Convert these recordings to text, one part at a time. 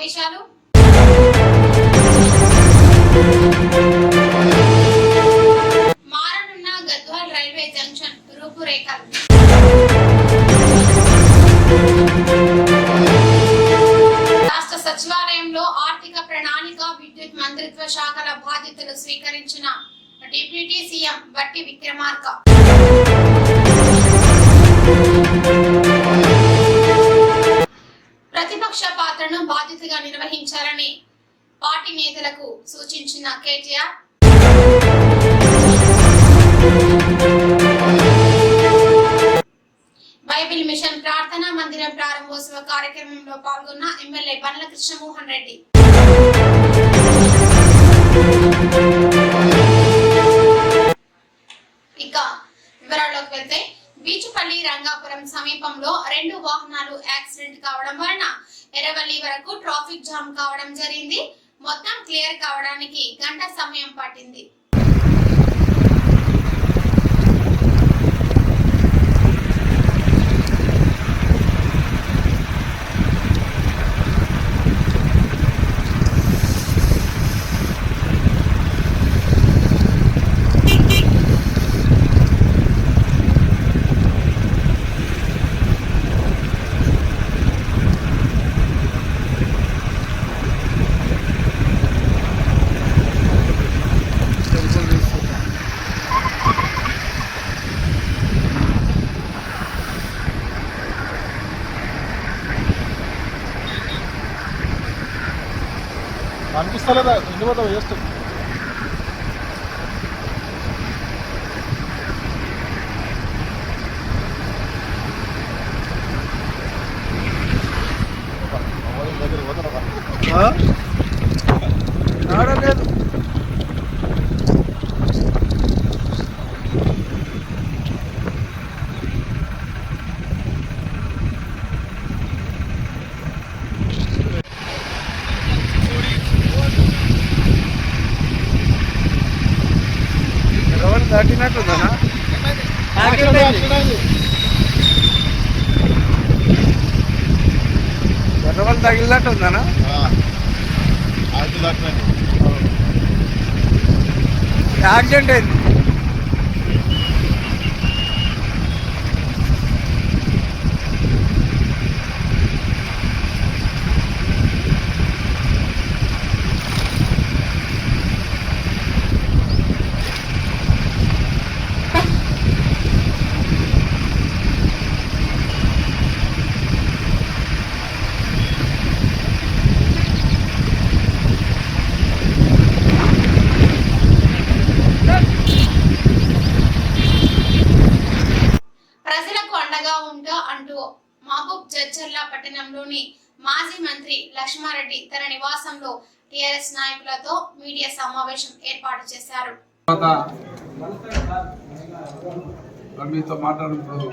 విశేషాలు. మారనున్న Gadwal railway junction రూపురేఖలు. రాష్ట్ర సచివాలయంలో ఆర్థిక ప్రణాళిక విద్యుత్ మంత్రిత్వ శాఖల బాధ్యతలు స్వీకరించిన డిప్యూటీ సీఎం బట్టి విక్రమార్క. ప్రతిపక్ష పాత్రను బాధ్యతగా నిర్వహించాలని పార్టీ నేతలకు సూచించిన కేటీఆర్. బైబిల్ మిషన్ ప్రార్థనా మందిరం ప్రారంభోత్సవ కార్యక్రమంలో పాల్గొన్న ఎమ్మెల్యే బండ్ల కృష్ణమోహన్ రెడ్డి. ఇక వివరాల్లోకి వెళ్తే బీచుపల్లి రంగాపురం సమీపంలో 2 వాహనాలు యాక్సిడెంట్ కావడం వలన ఎర్రవల్లి వరకు ట్రాఫిక్ జామ్ కావడం జరిగింది. మొత్తం క్లియర్ కావడానికి గంట సమయం పట్టింది. అనిపిస్తలేదా? ఎన్ని పోతావు చేస్తాం. ఆడలేదు దాటినట్టుందనా? ఎర్రవల్ తగిలినట్టుందనా? యాక్సిడెంట్ అయింది. మహబూబ్ జడ్చర్ల పట్టణంలోని మాజీ మంత్రి లక్ష్మారెడ్డి తన నివాసంలో టిఆర్ఎస్ నాయకులతో మీడియా సమావేశం ఏర్పాటు చేశారు. మీతో మాట్లాడినప్పుడు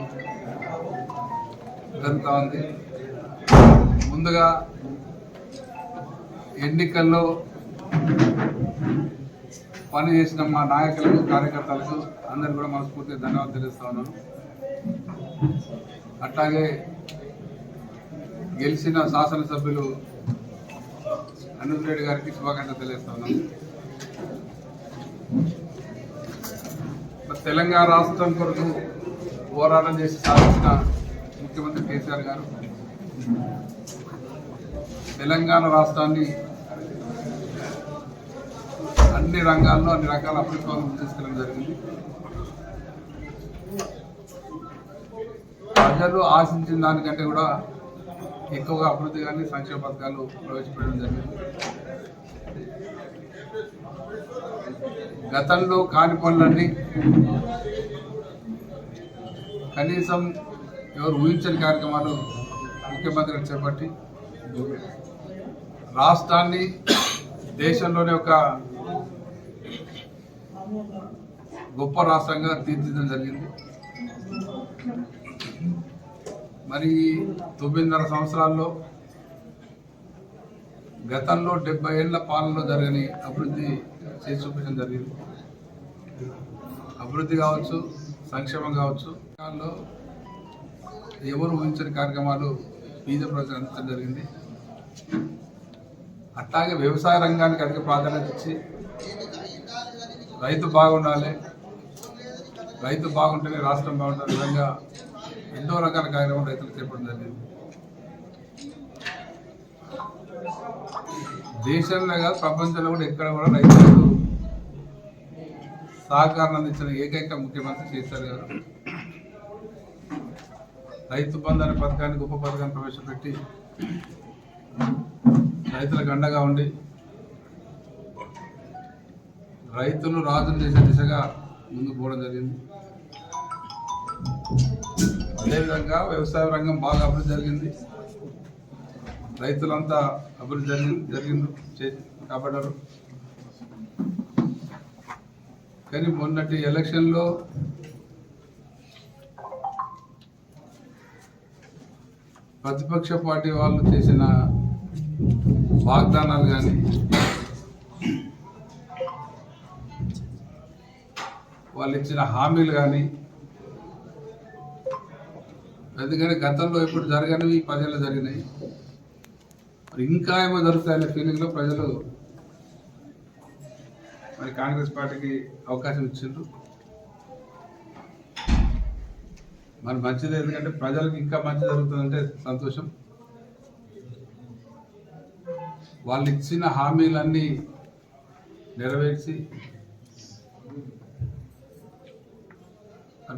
జరుగుతూ ఉంది. ముందుగా ఎన్నికల్లో పనిచేసిన మా నాయకులకు, కార్యకర్తలకు అందరికీ కూడా మనస్ఫూర్తిగా ధన్యవాదాలు తెలుస్తా ఉన్నాను. అట్లాగే గెలిచిన శాసనసభ్యులు అనంత్ రెడ్డి గారికి శుభాకాంక్షలు తెలియజేస్తా ఉన్నాను. తెలంగాణ రాష్ట్రం కొరకు పోరాటం చేసి సాధించిన ముఖ్యమంత్రి కేసీఆర్ గారు తెలంగాణ రాష్ట్రాన్ని అన్ని రంగాల్లో అన్ని రకాల అభివృద్ధి తీసుకెళ్ళడం జరిగింది. ప్రజలు ఆశించిన దానికంటే కూడా ఎక్కువగా అభివృద్ధి కానీ సంక్షేమ పథకాలు ప్రవేశపెట్టడం జరిగింది. గతంలో కాని పనులన్నీ కనీసం ఎవరు ఊహించని కార్యక్రమాలు ముఖ్యమంత్రి చేపట్టి రాష్ట్రాన్ని దేశంలోనే ఒక గొప్ప రాష్ట్రంగా తీర్చిదిద్దడం జరిగింది. మరి 9.5 సంవత్సరాల్లో గతంలో 70 ఏళ్ల పాలనలో జరగని అభివృద్ధి చేసి చూపించడం జరిగింది. అభివృద్ధి కావచ్చు, సంక్షేమం కావచ్చు, ఎవరు ఊహించని కార్యక్రమాలు పేద ప్రజలు అందించడం జరిగింది. అట్లాగే వ్యవసాయ రంగానికి అధిక ప్రాధాన్యత ఇచ్చి రైతు బాగుండాలి, రైతు బాగుంటేనే రాష్ట్రం బాగుంటుంది విధంగా ఎన్నో రకాల కార్యక్రమాలు రైతులు చేపట్టడం జరిగింది. దేశంలో కాదు ప్రపంచంలో కూడా ఎక్కడ కూడా రైతులకు సహకారం అందించిన ఏకైక ముఖ్యమంత్రి కేసీఆర్ గారు. రైతు బంధు అనే పథకాన్ని గొప్ప పథకాన్ని ప్రవేశపెట్టి రైతులకు అండగా ఉండి రైతులు రాజులు చేసే దిశగా ముందుకు పోవడం జరిగింది. అదేవిధంగా వ్యవసాయ రంగం బాగా అభివృద్ధి జరిగింది, రైతులంతా అభివృద్ధి జరిగింది కాబట్టారు. కానీ మొన్నటి ఎలక్షన్లో ప్రతిపక్ష పార్టీ వాళ్ళు చేసిన వాగ్దానాలు కానీ వాళ్ళు ఇచ్చిన హామీలు కానీ ఎందుకంటే గతంలో ఇప్పుడు జరగనివి 10 ఏళ్ళు జరిగినాయి, మరి ఇంకా ఏమో జరుగుతాయనే ఫీలింగ్లో ప్రజలు మరి కాంగ్రెస్ పార్టీకి అవకాశం ఇచ్చిండ్రు. మరి మంచిది, ఎందుకంటే ప్రజలకు ఇంకా మంచి జరుగుతుందంటే సంతోషం. వాళ్ళు ఇచ్చిన హామీలన్నీ నెరవేర్చి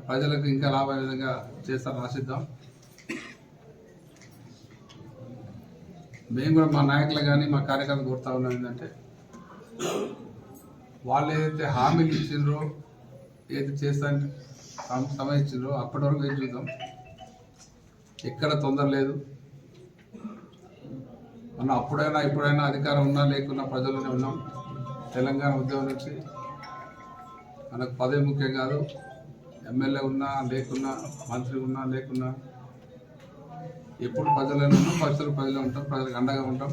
ప్రజలకు ఇంకా లాభం విధంగా చేస్తారని ఆశిద్దాం. మేము కూడా మా నాయకులు కానీ మా కార్యకర్తలు కోరుతా ఉన్నాం ఏంటంటే వాళ్ళు ఏదైతే హామీలు ఇచ్చిండ్రో ఏదైతే చేస్తానికి సమయం ఇచ్చిండ్రో అప్పటి వరకు ఏం చూద్దాం, ఎక్కడ తొందర లేదు. మనం అప్పుడైనా ఇప్పుడైనా అధికారం ఉన్నా లేకున్నా ప్రజల్లోనే ఉన్నాం. తెలంగాణ ఉద్యమం నుంచి మనకు పదవి ముఖ్యం కాదు, ఎమ్మెల్యే ఉన్నా లేకున్నా మంత్రి ఉన్నా లేకున్నా ఎప్పుడు ప్రజలను ఉన్నాం, ప్రజలు ఉంటాం, ప్రజలకు అండగా ఉంటాం.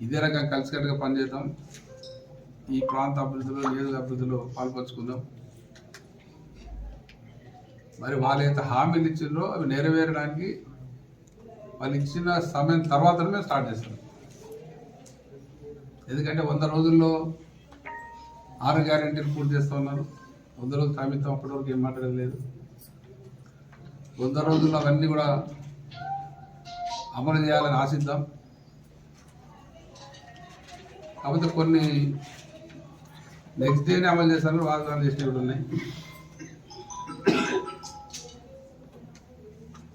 ఇదే రకంగా కలిసికట్టుగా పనిచేద్దాం. ఈ ప్రాంత అభివృద్ధిలో నియోజక అభివృద్ధిలో పాల్పంచుకుందాం. మరి వాళ్ళు అయితే హామీలు ఇచ్చిండ్రో అవి నెరవేరడానికి వాళ్ళు ఇచ్చిన సమయం తర్వాతనే మేము స్టార్ట్ చేస్తాం. ఎందుకంటే 100 రోజుల్లో 6 గ్యారెంటీలు పూర్తి చేస్తూ ఉన్నారు. 100 రోజులు సామిత్వం అప్పటివరకు ఏం మాట్లాడలేదు. 100 రోజుల్లో అవన్నీ కూడా అమలు చేయాలని ఆశిద్దాం. కాకపోతే కొన్ని నెక్స్ట్ డేనే అమలు చేస్తాను వాగ్దానం చేసినవి ఉన్నాయి.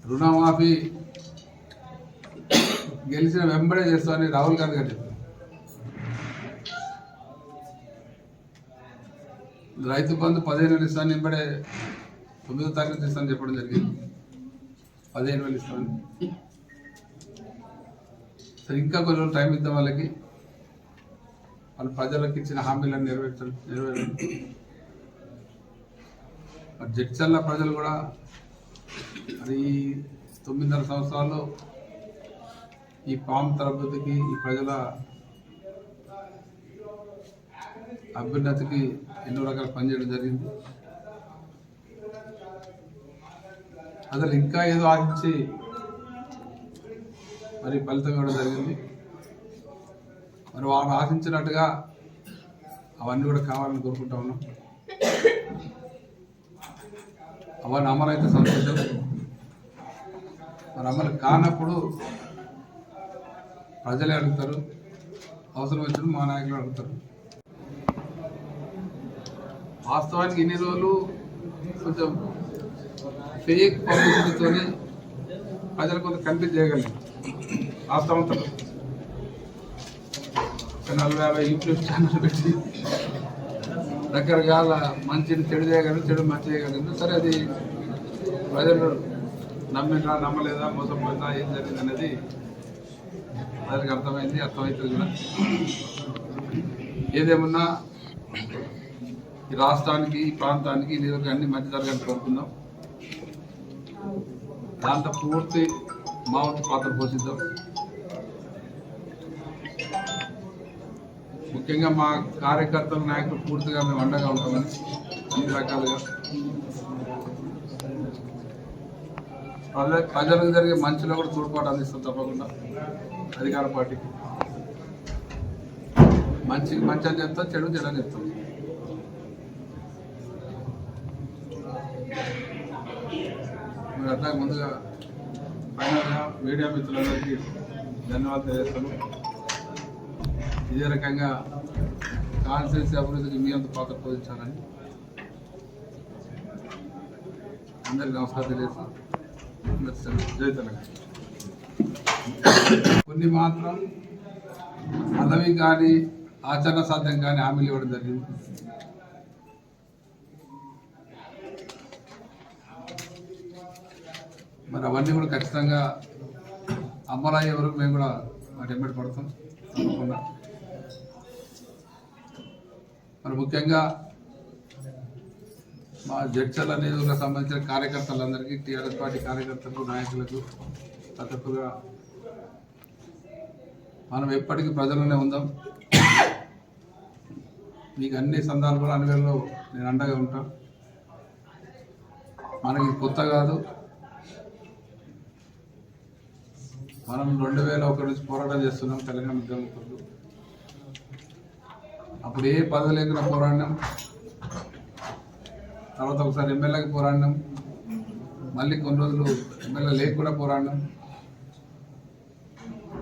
రుణమాఫీ గెలిచిన వెంబడే చేస్తామని రాహుల్ గాంధీ గారు చెప్పారు. రైతు బంధు 15,000 ఇస్తాను, వెంబడే 9వ తారీఖు ఇస్తానని చెప్పడం జరిగింది. 15,000 ఇస్తామని. సరే, ఇంకా కొన్ని రోజులు టైం ఇద్దాం వాళ్ళకి. వాళ్ళు ప్రజలకు ఇచ్చిన హామీలను నెరవేర్చాలి. జడ్చర్ల ప్రజలు కూడా అది 9.5 సంవత్సరాల్లో ఈ ప్రాంత అభివృద్ధికి, ఈ ప్రజల అభ్యున్నతికి ఎన్నో రకాల పనిచేయడం జరిగింది. అసలు ఇంకా ఏదో ఆశించి మరి ఫలితం ఇవ్వడం జరిగింది. మరి వాళ్ళు ఆశించినట్టుగా అవన్నీ కూడా కావాలని కోరుకుంటా ఉన్నాం. అవన్నీ అమలైతే సంతోషం. మరి అమలు కానప్పుడు ప్రజలే అడుగుతారు, అవసరం వచ్చినప్పుడు మా నాయకులు అడుగుతారు. వాస్తవానికి ఇన్ని రోజులు కొంచెం ఫేక్ పబ్లిసిటీతోనే ప్రజలు కొంత కన్ఫ్యూజ్ చేయగలిగారు. వాస్తవంతో 40-50 యూట్యూబ్ ఛానల్ పెట్టి రకరకాల మంచిని చెడు చేయగలరు, చెడు మంచి చేయగలరు. సరే, అది ప్రజలు నమ్మినా నమ్మలేదా, మోసపోయిందా, ఏం జరిగింది అనేది ప్రజలకు అర్థమవుతుంది కూడా. ఏదేమన్నా ఈ రాష్ట్రానికి, ఈ ప్రాంతానికి, ఈ నియోజకవర్గానికి అన్ని మంచి జరగాలని కోరుకుందాం. దాంతో పూర్తి మా వంతు పాత్ర పోషిద్దాం. ముఖ్యంగా మా కార్యకర్తల నాయకులు పూర్తిగా మేము అండగా ఉంటామని అన్ని రకాలుగా ప్రజలకు జరిగే మంచిలో కూడా తోడ్పాటు అందిస్తాం తప్పకుండా అధికార పార్టీకి. మంచికి మంచి అని చెప్తాం, చెడు చెడు అని చెప్తాం. మీరు అట్లా ముందుగా ఫైనల్గా మీడియా మిత్రులందరికీ ధన్యవాదాలు తెలియజేస్తాను. ఇదే రకంగా కాన్స్టిట్యూన్సీ అభివృద్ధికి మీ అంత పాత్ర పోషించాలని అందరికీ నమస్కారం తెలియజేస్తాను. జై తెలంగాణ. కొన్ని మాత్రం పదవి కానీ ఆచరణ సాధ్యం కానీ హామీలు ఇవ్వడం జరిగింది. మరి అవన్నీ కూడా ఖచ్చితంగా అమలయ్యే వరకు మేము కూడా వాటి వెంబడి పడతాం తప్పకుండా. మరి ముఖ్యంగా మా జడ్చర్ల నియోజకవర్గం సంబంధించిన కార్యకర్తలందరికీ, టీఆర్ఎస్ పార్టీ కార్యకర్తలకు, నాయకులకు ప్రతి ఒక్కరుగా మనం ఎప్పటికీ ప్రజల్లోనే ఉందాం. మీకు అన్ని సందర్భాలు అన్నివేళలో నేను అండగా ఉంటాను. మనకి కొత్త కాదు. మనం 2001 నుంచి పోరాటం చేస్తున్నాం తెలంగాణ ఉద్యమకులు. అప్పుడు ఏ పదవి లేకుండా పోరాడినాం. తర్వాత ఒకసారి ఎమ్మెల్యేకి పోరాడినాం. మళ్ళీ కొన్ని రోజులు ఎమ్మెల్యే లేకుండా పోరాడినాం.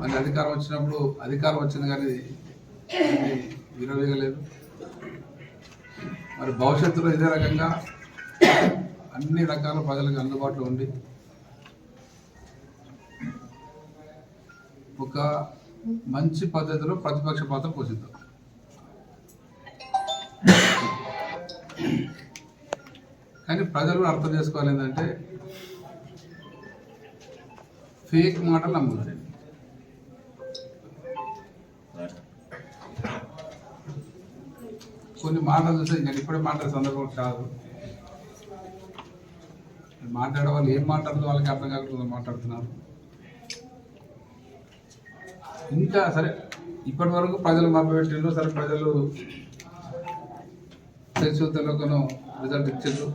మళ్ళీ అధికారం వచ్చినప్పుడు అధికారం వచ్చింది కానీ విరవీగలేదు. మరి భవిష్యత్తులో ఇదే రకంగా అన్ని రకాల ప్రజలకు అందుబాటులో ఉండి ఒక మంచి పద్ధతిలో ప్రతిపక్ష పాత్ర పోషిద్దాం. కానీ ప్రజలు అర్థం చేసుకోవాలి ఏంటంటే ఫేక్ మాటలు నమ్ముతారు. కొన్ని మాటలు చూస్తే నేను ఇప్పుడే మాట్లాడే సందర్భం కాదు. మాట్లాడే వాళ్ళు ఏం మాట్లాడుతూ వాళ్ళకి అర్థం కాకుండా మాట్లాడుతున్నారు. ఇంకా సరే ఇప్పటి వరకు ప్రజలు మభ్యపెట్టిండ్రు. సరే ప్రజలు తెలియకనో రిజల్ట్ ఇచ్చారు.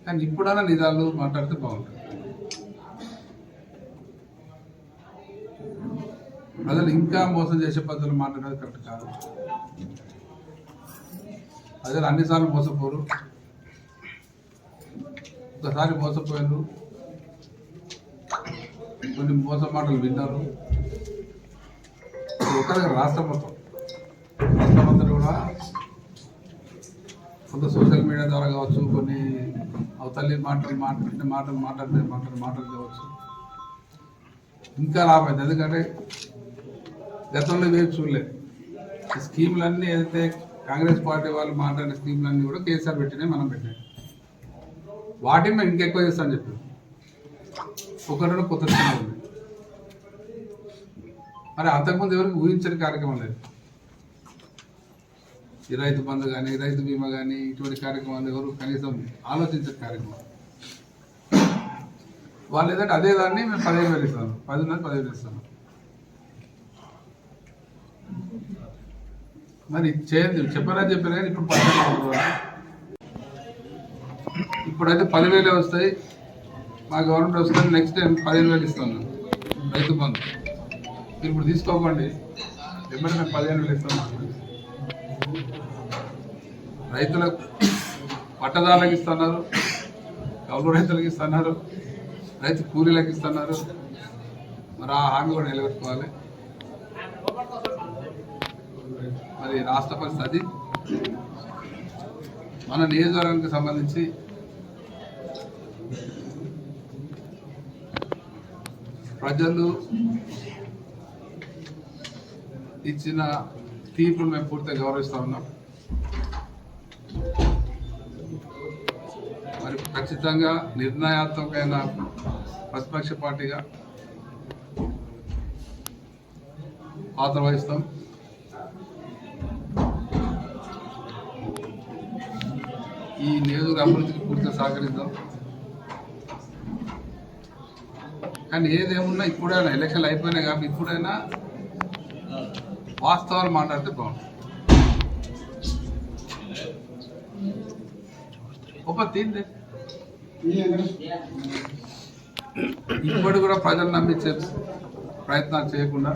కానీ ఇప్పుడైనా నిజాలు మాట్లాడితే బాగుంటుంది. ప్రజలు ఇంకా మోసం చేసే పద్ధతులు మాట్లాడేది కరెక్ట్ కాదు. ప్రజలు అన్నిసార్లు మోసపోరు. ఒకసారి మోసపోయారు, కొన్ని మోస మాటలు విన్నారు. ఒకరికి రాష్ట్రం మొత్తం కూడా కొంత సోషల్ మీడియా ద్వారా కావచ్చు, కొన్ని అవతల్లి మాట్లాడితే కావచ్చు, ఇంకా రాబోయింది. ఎందుకంటే గతంలో వేపు చూడలేదు. ఈ స్కీములన్నీ ఏదైతే కాంగ్రెస్ పార్టీ వాళ్ళు మాట్లాడిన స్కీములన్నీ కూడా కేసీఆర్ పెట్టినాయి, మనం పెట్టినాయి. వాటిని మేము ఇంకెక్కువ చేస్తామని చెప్పారు. ఒకటి కొత్త స్కీమ్ ఉంది. మరి అంతకుముందు ఎవరికి ఊహించని కార్యక్రమం లేదు. ఈ రైతు బంధు కానీ, రైతు బీమా కానీ, ఇటువంటి కార్యక్రమాలు ఎవరు కనీసం ఆలోచించే కార్యక్రమం. వాళ్ళు ఏదంటే అదే దాన్ని మేము 15,000 ఇస్తాను, 10,000 ఇస్తాను. మరి చేయండి, చెప్పారా కానీ ఇప్పుడు 10,000. ఇప్పుడైతే 10,000 వస్తాయి. మా గవర్నమెంట్ వస్తుంది, నెక్స్ట్ టైం 15,000 ఇస్తాను రైతు బంధు. మీరు ఇప్పుడు తీసుకోకండి, ఎప్పుడైనా 15,000 ఇస్తాను. రైతులకు పట్టదారులకు ఇస్తున్నారు, కౌలు రైతులకు ఇస్తున్నారు, రైతు కూలీలకు ఇస్తున్నారు. మరి ఆ హామీ కూడా నిలబెట్టుకోవాలి. మరి రాష్ట్ర పరిస్థితి అది. మన నియోజకవర్గానికి సంబంధించి ప్రజలు ఇచ్చిన తీర్పును మేము పూర్తిగా గౌరవిస్తూ ఉన్నాం. మరి ఖచ్చితంగా నిర్ణయాత్మకమైన ప్రతిపక్ష పార్టీగా పాత్ర వహిస్తాం. ఈ నియోజకవర్గ అభివృద్ధికి పూర్తిగా సహకరిద్దాం. కానీ ఏదేమున్నా ఇప్పుడైనా ఎలక్షన్లు అయిపోయినాయి కాబట్టి ఇప్పుడైనా వాస్తవాలు మాట్లాడితే బాగుంటుంది. తీందే ఇప్పుడు కూడా ప్రజలు నమ్మించే ప్రయత్నాలు చేయకుండా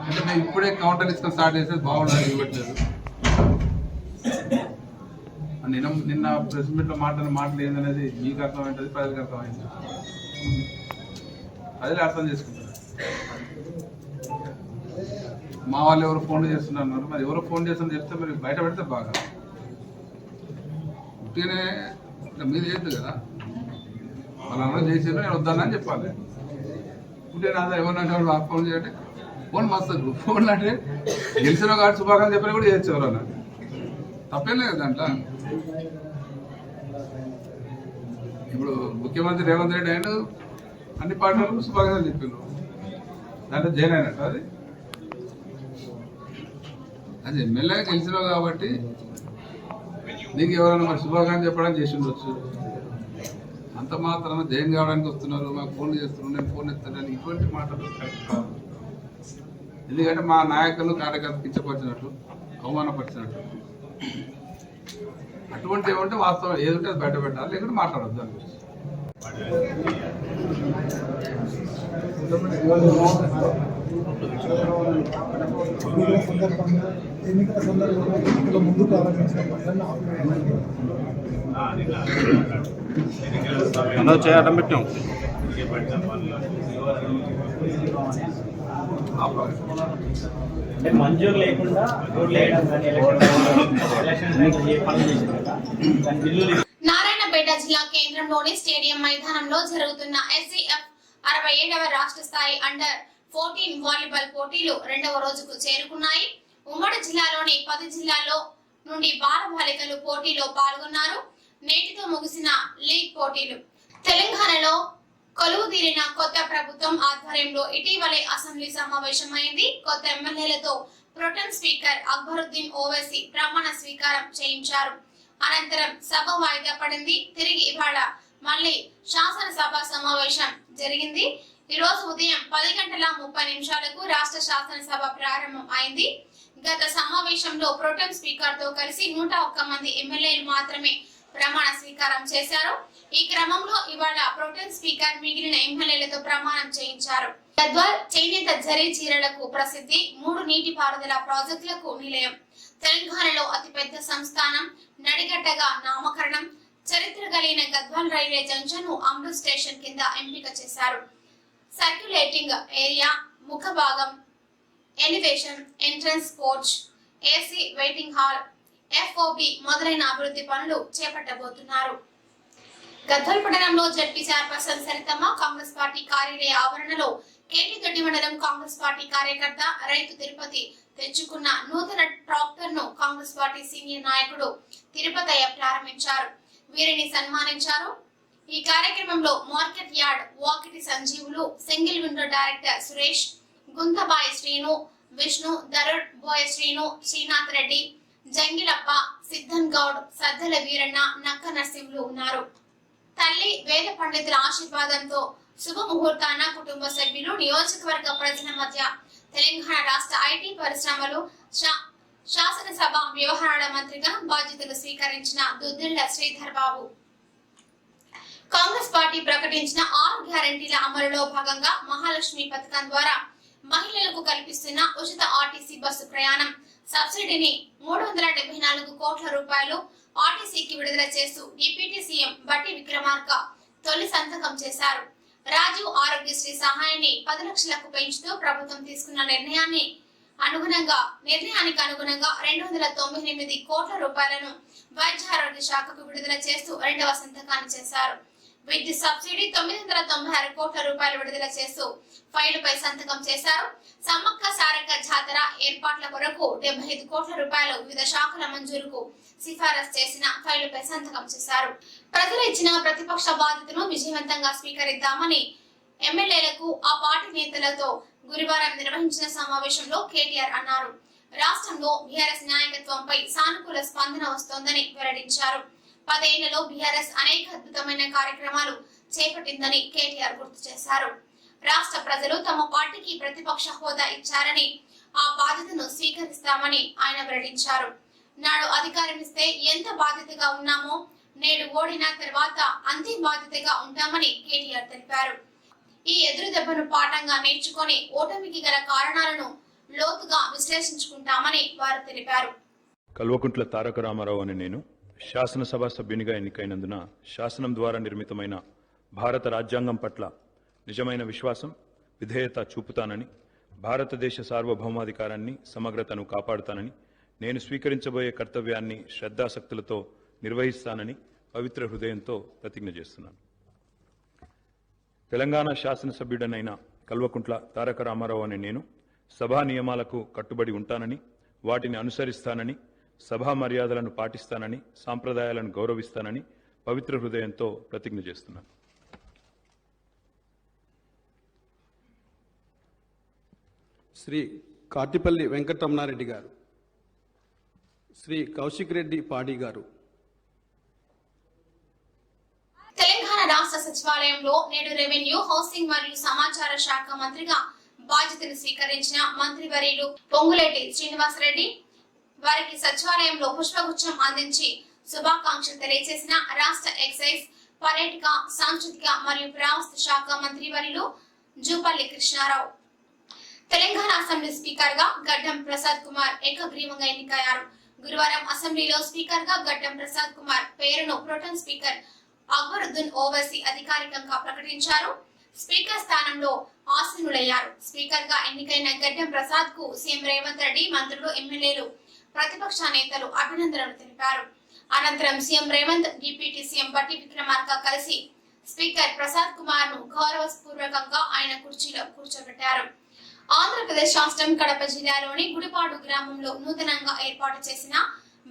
అంటే మేము ఇప్పుడే కౌంటర్ ఇసుకొని స్టార్ట్ చేస్తే బాగుండదు ఇవ్వట్లేదు. నిన్న ప్రెస్ మీట్లో మాటలు ఏందనేది మీకు అర్థమైంటుంది, ప్రజలకు అర్థమైంది. ప్రజలు అర్థం చేసుకుంటారు. మా వాళ్ళు ఎవరు ఫోన్లు చేస్తున్నారు, మరి ఎవరో ఫోన్ చేస్తున్నారు చెప్తే మరి బయట పెడితే బాగా. ఉట్టిగానే మీరు చేయొద్దు కదా, వాళ్ళందరూ చేసారు నేను వద్దానని చెప్పాలి. ఉంటే నా ఎవరన్నా ఫోన్ చేయండి, ఫోన్ మస్తు ఫోన్లు అంటే గెలిచిన కాబట్టి శుభాకాంక్షలు చెప్పినా కూడా చేయొచ్చు ఎవరన్నా, తప్పేం లేదు దాంట్లో. ఇప్పుడు ముఖ్యమంత్రి రేవంత్ రెడ్డి ఆయన అన్ని పార్టీలకు శుభాకాంక్షలు చెప్పిండ్రు, దాంట్లో జైన్ అయినట్టు అది ఎమ్మెల్యే గెలిచినావు కాబట్టి నీకు ఎవరైనా మరి శుభాకాంక్షలు చెప్పడానికి చేసి ఉండొచ్చు. అంత మాత్రాన జైన్ కావడానికి వస్తున్నారు, మాకు ఫోన్ చేస్తున్నారు, నేను ఫోన్ ఎత్తానని ఇటువంటి మాటలు కాదు. ఎందుకంటే మా నాయకులు కార్యకర్తలు కించపరిచినట్టు, అవమానపరిచినట్టు. అటువంటి ఏమంటే వాస్తవం ఏదంటే అది బయట పెట్టాలి, లేకుంటే మాట్లాడద్దు దాని గురించి. చేయడం పెట్టాం మంజూరు లేకుండా నారాయణపేట జిల్లా కేంద్రంలోని స్టేడియం మైదానంలో జరుగుతున్న SCF 67వ రాష్ట్ర స్థాయి అండర్-14 వాలీబాల్ పోటీలు 2వ రోజుకు చేరుకున్నాయి. ఉమ్మడి జిల్లాలోని 10 జిల్లాల్లో నుండి బాలబాలికలు పోటీలో పాల్గొన్నారు. నేటితో ముగిసిన లీగ్ పోటీలు. తెలంగాణలో కొలువుదీరిన కొత్త ప్రభుత్వం ఆధ్వర్యంలో ఇటీవలే అసెంబ్లీ సమావేశమైంది. కొత్త ఎమ్మెల్యేలతో ప్రొటెం స్పీకర్ అక్బరుద్దీన్ ఓవైసీ ప్రమాణ స్వీకారం చేయించారు. అనంతరం సభ వాయిదా పడింది. తిరిగి ఇవాళ మళ్ళీ శాసనసభ సమావేశం జరిగింది. ఈ రోజు ఉదయం 10:30 రాష్ట్ర శాసనసభ ప్రారంభం అయింది. గత సమావేశంలో ప్రొటెం స్పీకర్ తో కలిసి 101 మంది ఎమ్మెల్యేలు మాత్రమే ప్రమాణ స్వీకారం చేశారు. ఈ క్రమంలో ఇవాళ ప్రొటెం స్పీకర్ మిగిలిన ఎమ్మెల్యేలతో ప్రమాణం చేయించారు. గద్వాల్ చేనేత జరీ చీరలకు ప్రసిద్ధి, 3 నీటిపారుదల ప్రాజెక్టులకు నిలయం, తెలంగాణలో అతిపెద్ద సంస్థానం, నడిగడ్డగా నామకరణం, చరిత్ర కలిగిన గద్వాల్ రైల్వే జంక్షన్ ను అమృత్ స్టేషన్ కింద ఎంపిక చేశారు. సర్క్యులేటింగ్ ఏరియా, ముఖ భాగం, elevation, entrance porch, AC waiting hall, FOB మొదలైన అభివృద్ధి పనులు చేపట్టబోతున్నారు. గద్వాల్ పట్టణంలో ZP chairperson Saritamma Congress party కార్యాలయ ఆవరణలో కేటీదొడ్డి మండలం కాంగ్రెస్ పార్టీ కార్యకర్త రైతు తిరుపతి తెచ్చుకున్న నూతన ట్రాక్టర్ ను కాంగ్రెస్ పార్టీ సీనియర్ నాయకుడు తిరుపతయ్య ప్రారంభించారు. వీరిని సన్మానించారు. ఈ కార్యక్రమంలో market yard Vakiti Sanjeevulu, single window director Suresh, Guntabai Srinu, Vishnu, Darud Boya Srinu, Srinath Reddy, Jangilappa, Siddhan Goud, Saddala Veeranna, Nakka Narasimhulu ఉన్నారు. తల్లి వేద పండితుల ఆశీర్వాదంతో శుభముహూర్తాన కుటుంబ సభ్యులు, నియోజకవర్గ ప్రజల మధ్య తెలంగాణ రాష్ట్ర ఐటీ పరిశ్రమలు శాసనసభ వ్యవహారాల మంత్రిగా బాధ్యతలు స్వీకరించిన దుద్దిళ్ల శ్రీధర్ బాబు. కాంగ్రెస్ పార్టీ ప్రకటించిన 6 గ్యారెంటీల అమలులో భాగంగా మహాలక్ష్మి పథకం ద్వారా మహిళలకు కల్పిస్తున్న ఉచిత ఆర్టీసీ బస్సు ప్రయాణం సబ్సిడీని 374 కోట్ల రూపాయలు ఆర్టీసీకి విడుదల చేస్తూ డిప్యూటీ సీఎం బట్టి విక్రమార్క తొలి సంతకం చేశారు. రాజీవ్ ఆరోగ్యశ్రీ సహాయాన్ని 10 లక్షలకు పెంచుతూ ప్రభుత్వం తీసుకున్న నిర్ణయానికి అనుగుణంగా 298 కోట్ల రూపాయలను వైద్య ఆరోగ్య శాఖకు విడుదల చేస్తూ 2వ సంతకాన్ని చేశారు. విద్యుత్ సబ్సిడీ 996 కోట్ల రూపాయలు విడుదల చేస్తూ ఫైలుపై సంతకం చేశారు. సమ్మక్క సారక్క జాతర ఏర్పాట్ల కొరకు 75 కోట్ల రూపాయలు వివిధ శాఖల మంజూరుకు సిఫారసు చేసిన ఫైలుపై సంతకం చేశారు. ప్రజలు ఇచ్చిన ప్రతిపక్ష బాధ్యతను విజయవంతంగా స్వీకరిద్దామని ఎమ్మెల్యేలకు ఆ పార్టీ నేతలతో గురువారం నిర్వహించిన సమావేశంలో కేటీఆర్ అన్నారు. రాష్ట్రంలో బీఆర్ఎస్ నాయకత్వంపై సానుకూల స్పందన వస్తోందని వెల్లడించారు. 10 ఏళ్లలో బీఆర్ఎస్ అనేక అద్భుతమైన కార్యక్రమాలు చేపట్టిందని కేటీఆర్ గుర్తు చేశారు. రాష్ట్ర ప్రజలు తమ పార్టీకి ప్రతిపక్ష హోదా ఇచ్చారని ఆ బాధ్యతను స్వీకరిస్తామని ఆయన వెల్లడించారు. నాడు అధికారం ఇస్తే ఎంత బాధ్యతగా ఉన్నామో నేడు ఓడిన తర్వాత అంతే బాధ్యతగా ఉంటామని కేటీఆర్ తెలిపారు. ఈ ఎదురు దెబ్బను పాఠంగా నేర్చుకొని ఓటమికి గల కారణాలను లోతుగా విశ్లేషించుకుంటామని వారు తెలిపారు. కల్వకుంట్ల తారక రామారావు అనే నేను శాసనసభ సభ్యునిగా ఎన్నికైనందున శాసనం ద్వారా నిర్మితమైన భారత రాజ్యాంగం పట్ల నిజమైన విశ్వాసం, విధేయత చూపుతానని, భారతదేశ సార్వభౌమాధికారాన్ని, సమగ్రతను కాపాడుతానని, నేను స్వీకరించబోయే కర్తవ్యాన్ని శ్రద్ధాసక్తులతో నిర్వహిస్తానని పవిత్ర హృదయంతో ప్రతిజ్ఞ చేస్తున్నాను. తెలంగాణ శాసనసభ్యుడనైన కల్వకుంట్ల తారక రామారావు అనే నేను సభా నియమాలకు కట్టుబడి ఉంటానని, వాటిని అనుసరిస్తానని, సభా మర్యాదలను పాటిస్తానని, సాంప్రదాయాలను గౌరవిస్తానని పవిత్ర హృదయంతో ప్రతిజ్ఞ చేస్తున్నాను. శ్రీ కాటిపల్లి వెంకటరమణారెడ్డి గారు, శ్రీ కౌశిక్ రెడ్డి పాడి గారు. తెలంగాణ రాష్ట్ర సచివాలయంలో నేడు రెవెన్యూ, హౌసింగ్ మరియు సమాచార శాఖ మంత్రిగా బాధ్యతలు స్వీకరించిన మంత్రివర్యులు పొంగులేటి శ్రీనివాసరెడ్డి వారికి సచివాలయంలో పుష్పగుచ్చం అందించి శుభాకాంక్షలు తెలియజేసిన రాష్ట్ర ఎక్సైజ్, పర్యాటక, సాంస్కృతిక మరియు పురావస్తు శాఖ మంత్రివర్యులు జూపల్లి కృష్ణారావు. తెలంగాణ అసెంబ్లీ స్పీకర్ గా గడ్డం ప్రసాద్ కుమార్ ఏకగ్రీవంగా ఎన్నికయ్యారు. గురువారం అసెంబ్లీలో స్పీకర్ గా గడ్డం ప్రసాద్ కుమార్ పేరును ప్రొటెం స్పీకర్ అక్బరుద్దీన్ ఓవైసీ అధికారికంగా ప్రకటించారు. స్పీకర్ స్థానంలో ఆసీనులయ్యారు. స్పీకర్ గా ఎన్నికైన గడ్డం ప్రసాద్ కు సీఎం రేవంత్ రెడ్డి, మంత్రులు, ఎమ్మెల్యేలు, ప్రతిపక్ష నేతలు అభినందనలు తెలిపారు. అనంతరం సీఎం రేవంత్, డిప్యూటీ సీఎం బట్టి విక్రమార్క కలిసి స్పీకర్ ప్రసాద్ కుమార్ ను గౌరవపూర్వకంగా ఆయన కుర్చీలో కూర్చోబెట్టారు. ఆంధ్రప్రదేశ్ రాష్ట్రం కడప జిల్లాలోని గుడిపాడు గ్రామంలో నూతనంగా ఏర్పాటు చేసిన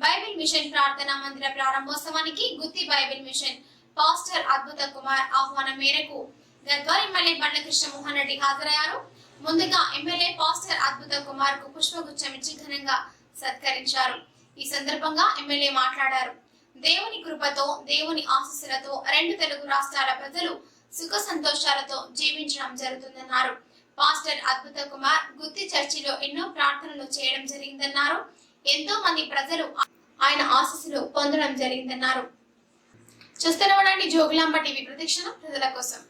బైబిల్ మిషన్ ప్రార్థనా మందిర ప్రారంభోత్సవానికి గుత్తి బైబిల్ మిషన్ పాస్టర్ అద్భుత కుమార్ ఆహ్వానం మేరకు గద్వాల్ ఎమ్మెల్యే బండ్ల కృష్ణమోహన్ రెడ్డి హాజరయ్యారు. ముందుగా ఎమ్మెల్యే పాస్టర్ అద్భుత కుమార్ కు పుష్పగుచ్చం ఇచ్చి ఘనంగా సత్కరించారు. ఈ సందర్భంగా ఎమ్మెల్యే మాట్లాడారు. దేవుని కృపతో, దేవుని ఆశీస్సులతో రెండు తెలుగు రాష్ట్రాల ప్రజలు సుఖ సంతోషాలతో జీవించడం జరుగుతుందన్నారు. పాస్టర్ అద్భుత కుమార్ గుత్తి చర్చిలో ఎన్నో ప్రార్థనలు చేయడం జరిగిందన్నారు. ఎంతో మంది ప్రజలు ఆయన ఆశీస్సులు పొందడం జరిగిందన్నారు. చూస్తున్న జోగులాంబ టీవీ ప్రతిక్షణం ప్రజల కోసం.